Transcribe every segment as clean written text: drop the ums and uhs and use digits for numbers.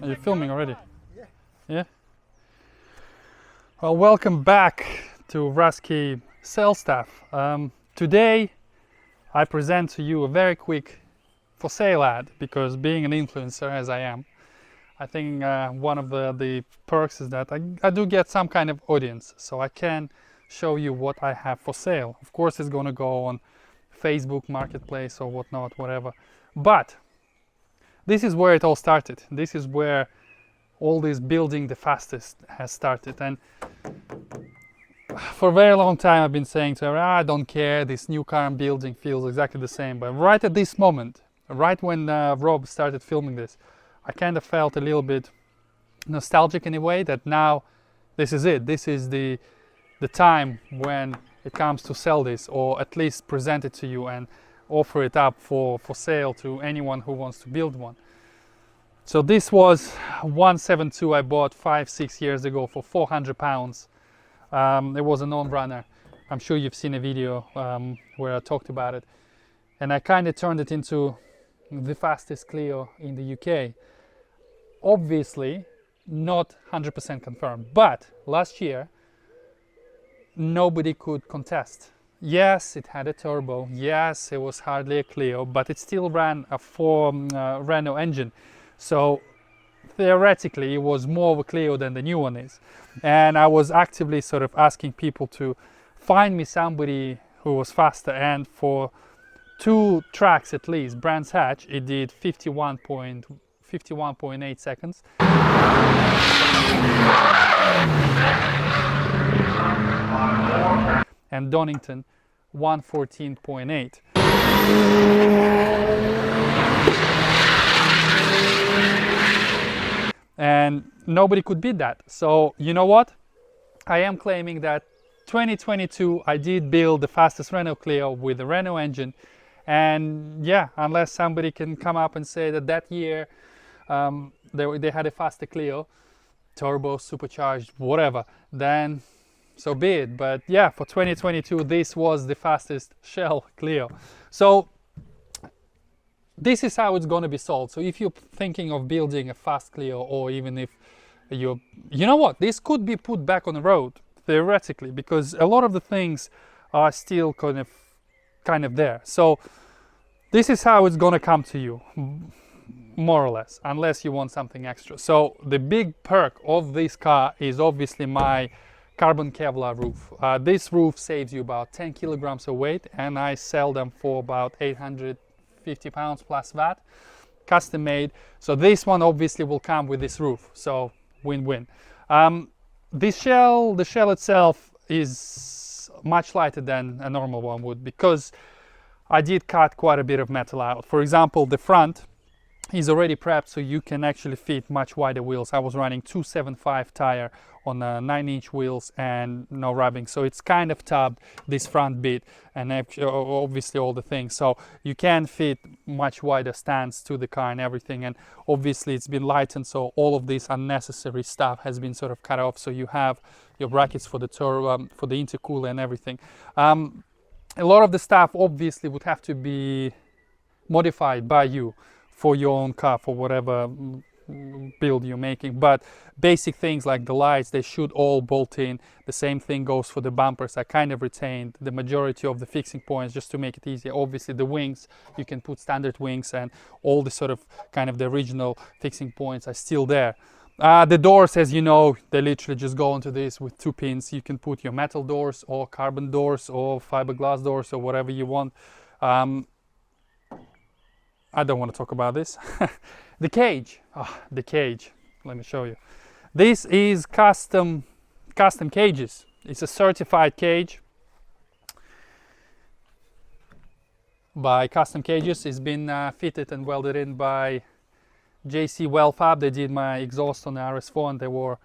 Are you filming already? Yeah? Well, welcome back to Rusky Sales Stuff. Today I present to you a very quick for sale ad, because being an influencer as I am, I think one of the perks is that I do get some kind of audience, so I can show you what I have for sale. Of course it's going to go on Facebook Marketplace or whatnot, whatever, but this is where it all started. This is where all this building the fastest has started. And for a very long time I've been saying to her, I don't care, this new car I'm building feels exactly the same. But right at this moment, right when Rob started filming this, I kind of felt a little bit nostalgic in a way, that now this is it. This is the time when it comes to sell this, or at least present it to you and offer it up for sale to anyone who wants to build one. So this was 172 I bought 5-6 years ago for £400. It was a non-runner. I'm sure you've seen a video where I talked about it, and I kind of turned it into the fastest Clio in the UK. Obviously not 100% confirmed, but last year nobody could contest. Yes, it had a turbo, yes, it was hardly a Clio, but it still ran a Renault engine. So theoretically it was more of a Clio than the new one is. And I was actively sort of asking people to find me somebody who was faster, and for 2 tracks at least, Brands Hatch, it did 51.8 seconds. And Donington 114.8. And nobody could beat that. So you know what? I am claiming that 2022 I did build the fastest Renault Clio with a Renault engine. And yeah, unless somebody can come up and say that that year they had a faster Clio, turbo, supercharged, whatever, then so be it. But yeah, for 2022 this was the fastest shell Clio. So this is how it's going to be sold. So if you're thinking of building a fast Clio, or even if you know what, this could be put back on the road theoretically, because a lot of the things are still kind of there. So this is how it's going to come to you, more or less, unless you want something extra. So the big perk of this car is obviously my carbon Kevlar roof. This roof saves you about 10 kilograms of weight, and I sell them for about £850 plus VAT, custom made. So this one obviously will come with this roof, so win-win. The shell itself is much lighter than a normal one would, because I did cut quite a bit of metal out. For example, the front is already prepped, so you can actually fit much wider wheels. I was running 275 tire on 9-inch wheels and no rubbing, so it's kind of tubbed, this front bit, and obviously all the things, so you can fit much wider stands to the car and everything. And obviously it's been lightened, so all of this unnecessary stuff has been sort of cut off, so you have your brackets for the turbo, for the intercooler and everything. A lot of the stuff obviously would have to be modified by you for your own car, for whatever build you're making, but basic things like the lights, they should all bolt in. The same thing goes for the bumpers. I kind of retained the majority of the fixing points just to make it easier. Obviously the wings, you can put standard wings, and all the sort of kind of the original fixing points are still there. The doors, as you know, they literally just go into this with 2 pins. You can put your metal doors or carbon doors or fiberglass doors or whatever you want. I don't want to talk about this. The cage, the cage, let me show you. This is custom cages. It's a certified cage by Custom Cages. It's been fitted and welded in by RuskiWeldFab. They did my exhaust on the RS4, and they were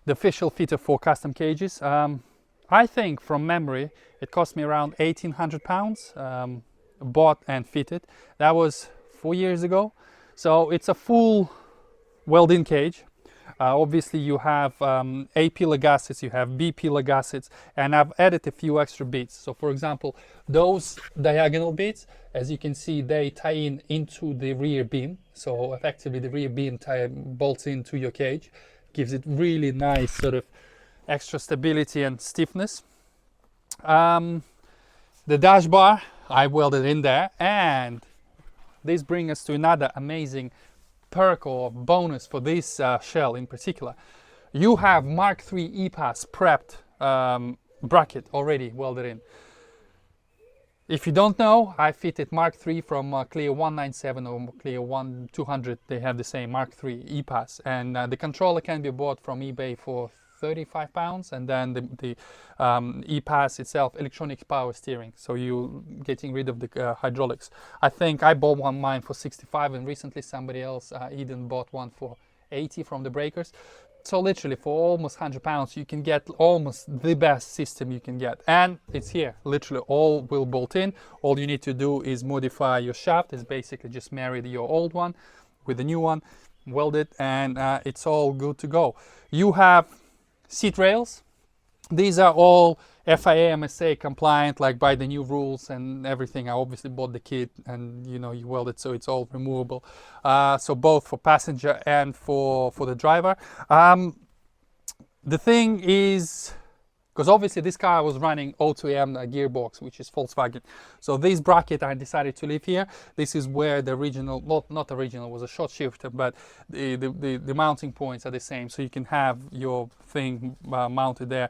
the official fitter for Custom Cages. I think from memory it cost me around £1,800, bought and fitted. That was 4 years ago. So it's a full weld-in cage. Obviously you have A pillar gaskets, you have B pillar gaskets, and I've added a few extra bits. So for example, those diagonal bits, as you can see, they tie in into the rear beam. So effectively the rear beam bolts into your cage, gives it really nice sort of extra stability and stiffness. The dash bar, I welded in there, and this brings us to another amazing perk or bonus for this shell in particular. You have Mark III EPAS prepped bracket already welded in. If you don't know, I fitted Mark III from Clio 197 or Clio 200. They have the same Mark III EPAS, and the controller can be bought from eBay for £35, and then the EPAS itself, electronic power steering, so you getting rid of the hydraulics. I think I bought mine for 65, and recently somebody else, Eden, bought one for 80 from the breakers. So literally for almost £100 you can get almost the best system you can get, and it's here. Literally all will bolt in. All you need to do is modify your shaft. It's basically just marry your old one with the new one, weld it, and it's all good to go. You have seat rails. These are all FIA MSA compliant, like by the new rules and everything. I obviously bought the kit, and you know, you weld it so it's all removable. So both for passenger and for the driver. The thing is, because obviously this car was running O2M gearbox, which is Volkswagen. So this bracket I decided to leave here. This is where the original, not original, was a short shifter, but the mounting points are the same. So you can have your thing mounted there.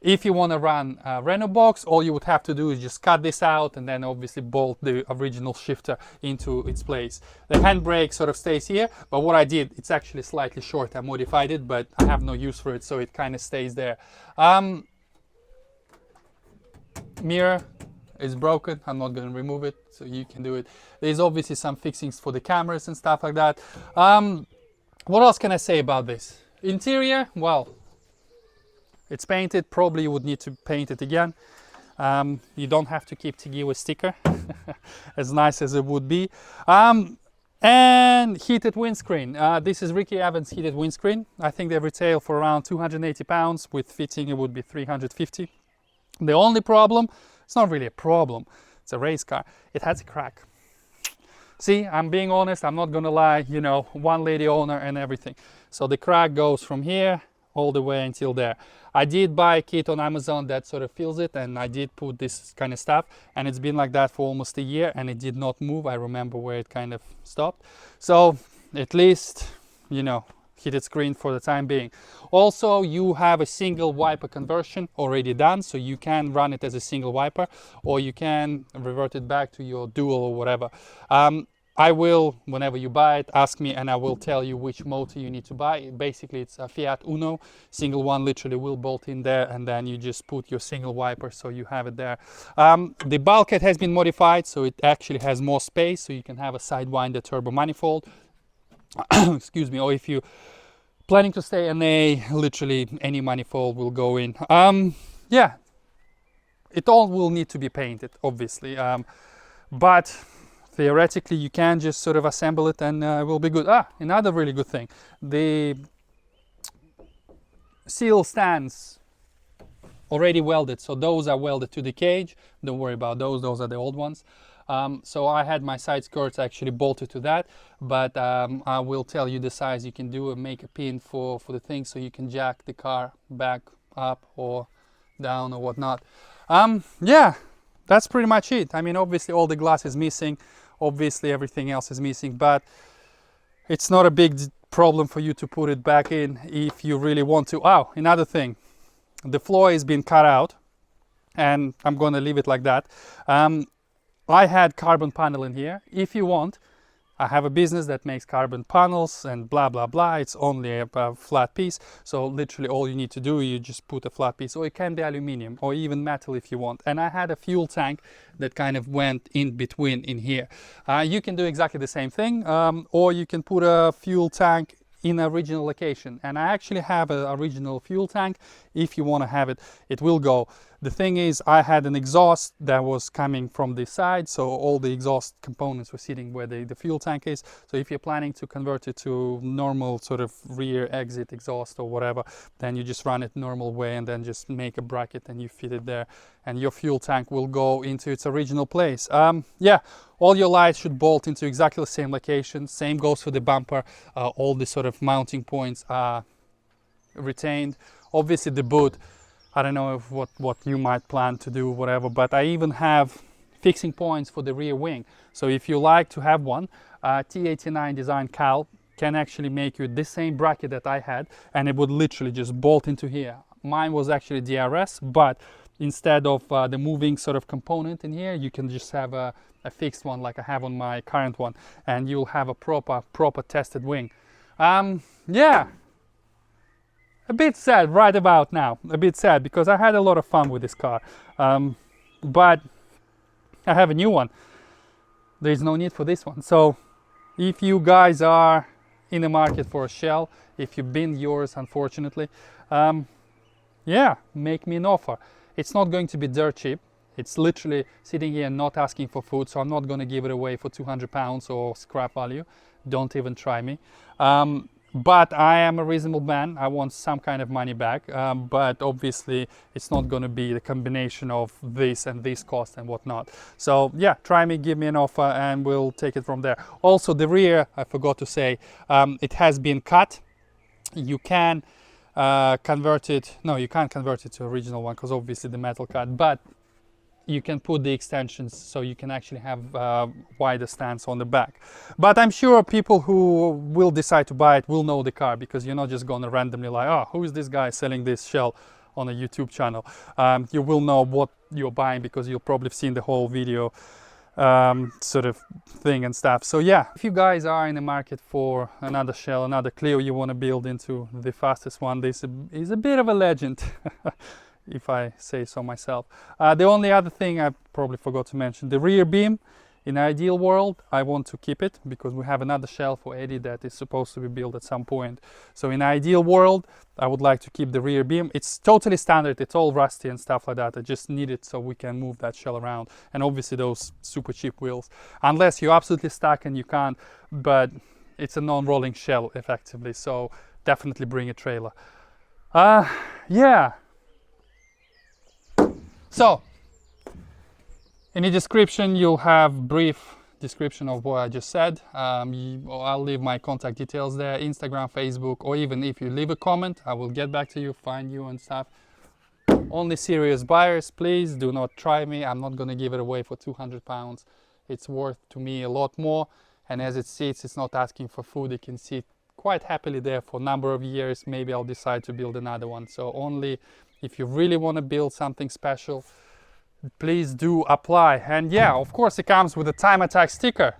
If you want to run a Renault box, all you would have to do is just cut this out and then obviously bolt the original shifter into its place. The handbrake sort of stays here, but what I did, it's actually slightly short. I modified it, but I have no use for it, so it kind of stays there. Mirror is broken. I'm not going to remove it, so you can do it. There's obviously some fixings for the cameras and stuff like that. What else can I say about this? Interior, well, it's painted. Probably you would need to paint it again. You don't have to keep Tigiwa sticker, as nice as it would be. And heated windscreen. This is Ricky Evans' heated windscreen. I think they retail for around £280. With fitting it would be £350. The only problem, it's not really a problem, it's a race car, it has a crack. See, I'm being honest, I'm not gonna lie, you know, one lady owner and everything. So the crack goes from here all the way until there. I did buy a kit on Amazon that sort of fills it, and I did put this kind of stuff, and it's been like that for almost a year, and it did not move. I remember where it kind of stopped. So at least, you know, heated screen for the time being. Also, you have a single wiper conversion already done, so you can run it as a single wiper, or you can revert it back to your dual or whatever. I will, whenever you buy it, ask me and I will tell you which motor you need to buy. Basically, it's a Fiat Uno. Single one literally will bolt in there, and then you just put your single wiper, so you have it there. The bulkhead has been modified, so it actually has more space, so you can have a sidewinder turbo manifold. Excuse me, or if you planning to stay NA, literally any manifold will go in. Yeah, it all will need to be painted, obviously, but theoretically you can just sort of assemble it and it will be good. Another really good thing, the seal stands already welded, so those are welded to the cage. Don't worry about those are the old ones. So I had my side skirts actually bolted to that, but I will tell you the size you can do and make a pin for the thing, so you can jack the car back up or down or whatnot. Yeah, that's pretty much it. I mean, obviously all the glass is missing, obviously everything else is missing, but it's not a big problem for you to put it back in if you really want to. Another thing, the floor has been cut out, and I'm going to leave it like that. I had carbon panel in here. If you want, I have a business that makes carbon panels and blah blah blah. It's only a flat piece, so literally all you need to do, you just put a flat piece, or it can be aluminium or even metal if you want. And I had a fuel tank that kind of went in between in here. You can do exactly the same thing, or you can put a fuel tank in an original location, and I actually have an original fuel tank. If you want to have it, it will go. The thing is, I had an exhaust that was coming from this side, so all the exhaust components were sitting where the fuel tank is. So if you're planning to convert it to normal sort of rear exit exhaust or whatever, then you just run it normal way and then just make a bracket and you fit it there, and your fuel tank will go into its original place. Yeah, all your lights should bolt into exactly the same location. Same goes for the bumper. All the sort of mounting points are retained. Obviously the boot, I don't know if what you might plan to do, whatever, but I even have fixing points for the rear wing. So if you like to have one, T89 Design Cal can actually make you the same bracket that I had, and it would literally just bolt into here. Mine was actually DRS, but instead of the moving sort of component in here, you can just have a fixed one like I have on my current one, and you'll have a proper tested wing. Yeah, a bit sad right about now, a bit sad, because I had a lot of fun with this car, but I have a new one. There's no need for this one. So if you guys are in the market for a shell, if you've been yours unfortunately, yeah, make me an offer. It's not going to be dirt cheap. It's literally sitting here not asking for food, so I'm not going to give it away for 200 pounds or scrap value. Don't even try me. But I am a reasonable man. I want some kind of money back, but obviously it's not going to be the combination of this and this cost and whatnot. So yeah, try me, give me an offer, and we'll take it from there. Also, the rear, I forgot to say, it has been cut. You can convert it, no, you can't convert it to original one because obviously the metal cut, but you can put the extensions so you can actually have wider stance on the back. But I'm sure people who will decide to buy it will know the car, because you're not just going to randomly like, oh, who is this guy selling this shell on a YouTube channel. You will know what you're buying because you'll probably have seen the whole video sort of thing and stuff. So yeah, if you guys are in the market for another shell, another Clio you want to build into the fastest one, this is a bit of a legend. If I say so myself. The only other thing I probably forgot to mention, the rear beam. In an ideal world, I want to keep it because we have another shell for Eddie that is supposed to be built at some point. So in an ideal world, I would like to keep the rear beam. It's totally standard, it's all rusty and stuff like that. I just need it so we can move that shell around. And obviously those super cheap wheels. Unless you're absolutely stuck and you can't, but it's a non-rolling shell effectively. So definitely bring a trailer. Yeah. So, in the description you'll have brief description of what I just said. I'll leave my contact details there, Instagram, Facebook, or even if you leave a comment, I will get back to you, find you and stuff. Only serious buyers, please do not try me. I'm not going to give it away for 200 pounds. It's worth to me a lot more, and as it sits, it's not asking for food. It can sit quite happily there for a number of years. Maybe I'll decide to build another one. So only if you really want to build something special, please do apply. And yeah, of course it comes with a time attack sticker.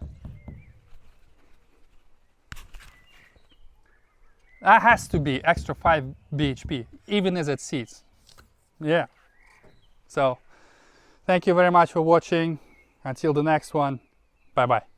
That has to be extra 5 bhp, even as it sits. Yeah. So, thank you very much for watching. Until the next one, bye bye.